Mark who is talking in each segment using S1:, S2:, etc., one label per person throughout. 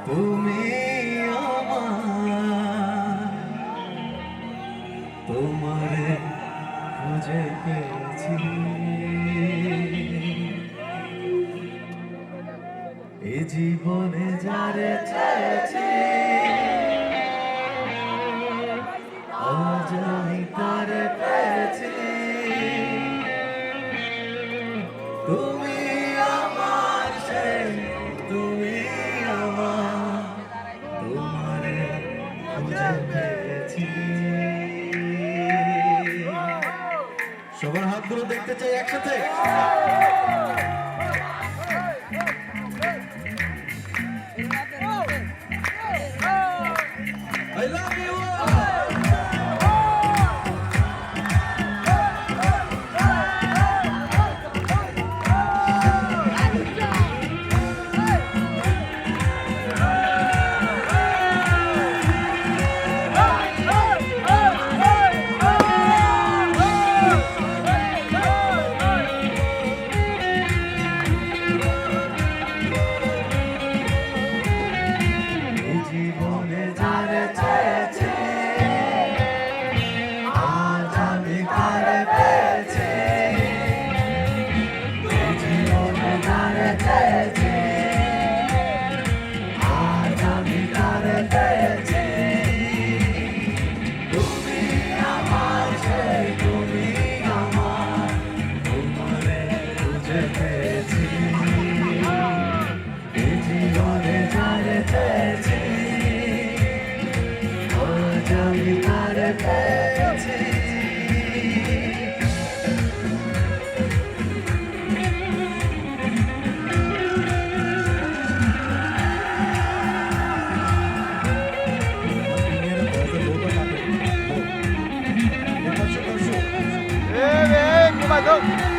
S1: তুমি আমার তোমারে খুঁজে পেয়েছি এ জীবনে যারে চেয়েছি আজ আমি তারে পেয়েছি তুমি আমার সেই তুমি আমার তোমারে খুঁজে পেয়েছি সবার হাতগুলো দেখতে চাই একসাথে I love you all! জীবনে যারে চেয়েছি আজ আমি তারে পেয়েছি জীবনে যারে চেয়েছি আজ আমি তারে পেয়েছি তুমি আমার সেই তুমি আমার তোমারে খুঁজে পেয়েছি জীবনে যারে চেয়েছি আমি তারে পেয়েছি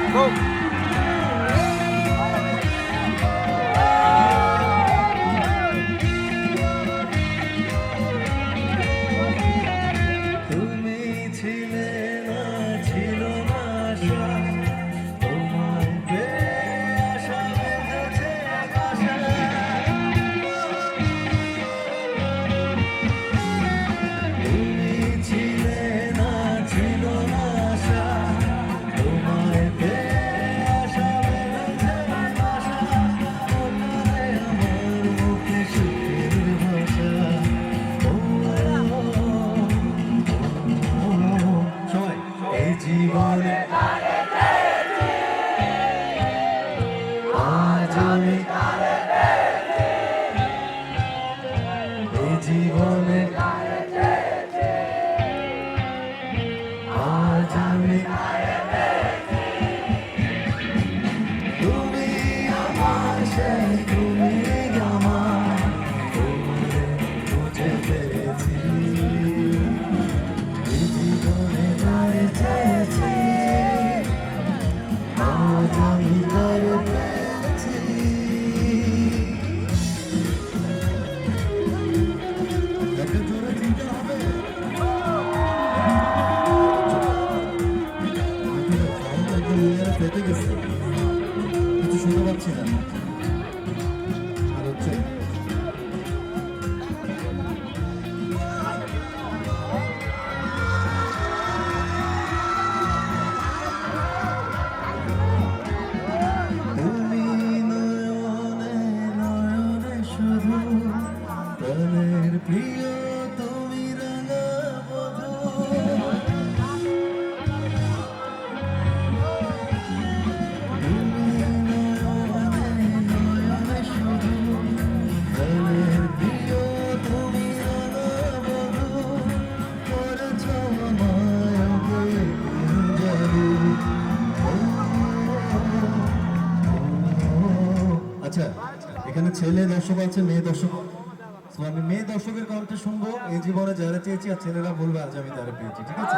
S2: Go!
S1: তুমি ছিলে না ছিল না আশা তোমার পেয়ে আশা বেঁধেছে আশা তুমি ছিলে না ছিল না আশা তোমার পেয়ে আশা বেঁধেছে আশা ওটাই আমার মুখে সুখের ভাষা সবাই এই জীবনে আজ আমি এই জীবনে আজ আমি তুমি আমার সেই তুমি আমার তোমারে খুঁজে পেয়েছি জীবনে যারে চেয়েছি আজ আমি তারে পেয়েছি একটা জোরে চিন্তা হবে পেতে গেছে কিছু শুনতে পাচ্ছি না আর হচ্ছে তুমি নয়নে নয়নে শুধু প্রাণের প্রিয় তুমি রাঙা বধূ তুমি নয়নে নয়নে শুধু প্রাণের প্রিয় তুমি রাঙা বধূ করেছ আমায় জাদু আচ্ছা এখানে ছেলে দর্শক আছে মেয়ে দর্শক আমি মেয়ে দর্শকের কণ্ঠে শুনবো এই জীবনে যারা চেয়েছি আর ছেলেরা বলবে আজ আমি তারা পেয়েছি ঠিক আছে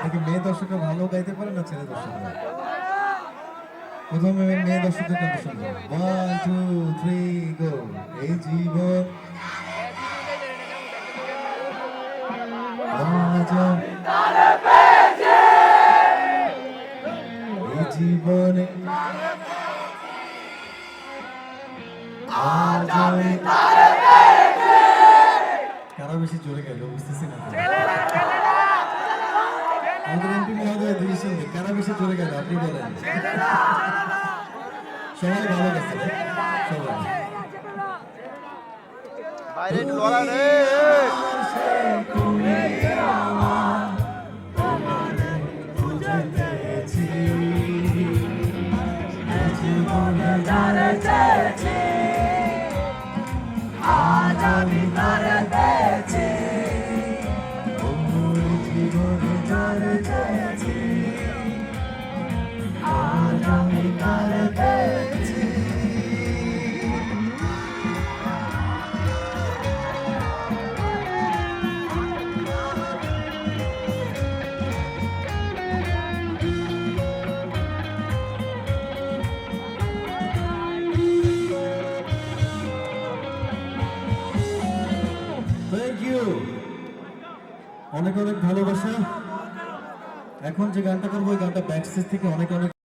S1: নাকি মেয়ে দর্শকরা ভালো গাইতে পারে না ছেলে দর্শকরা প্রথমে মেয়ে দর্শকের কণ্ঠে শুনবো 1 2 3 গো এই জীবন আজ আমি তারা পেয়েছি এই জীবনে আজ আমি কারা বেশি জোরে গেল বুঝতেছি না তো। আমাদের এমপি মহোদয় ডিসিশন দিন, কারা বেশি জোরে গেল আপনি বলেন। সবাই ভালো গেছে, সবাই।
S2: বাইরে একটু লড়া রে।
S1: আজ আমি তারে পেয়েছি, জীবনে যারে চেয়েছি, আজ আমি তারে পেয়েছি। থ্যাংক ইউ, অনেক অনেক ভালোবাসা। এখন যে গানটা করবো ওই গানটা ব্যাক স্টেজ থেকে অনেক অনেক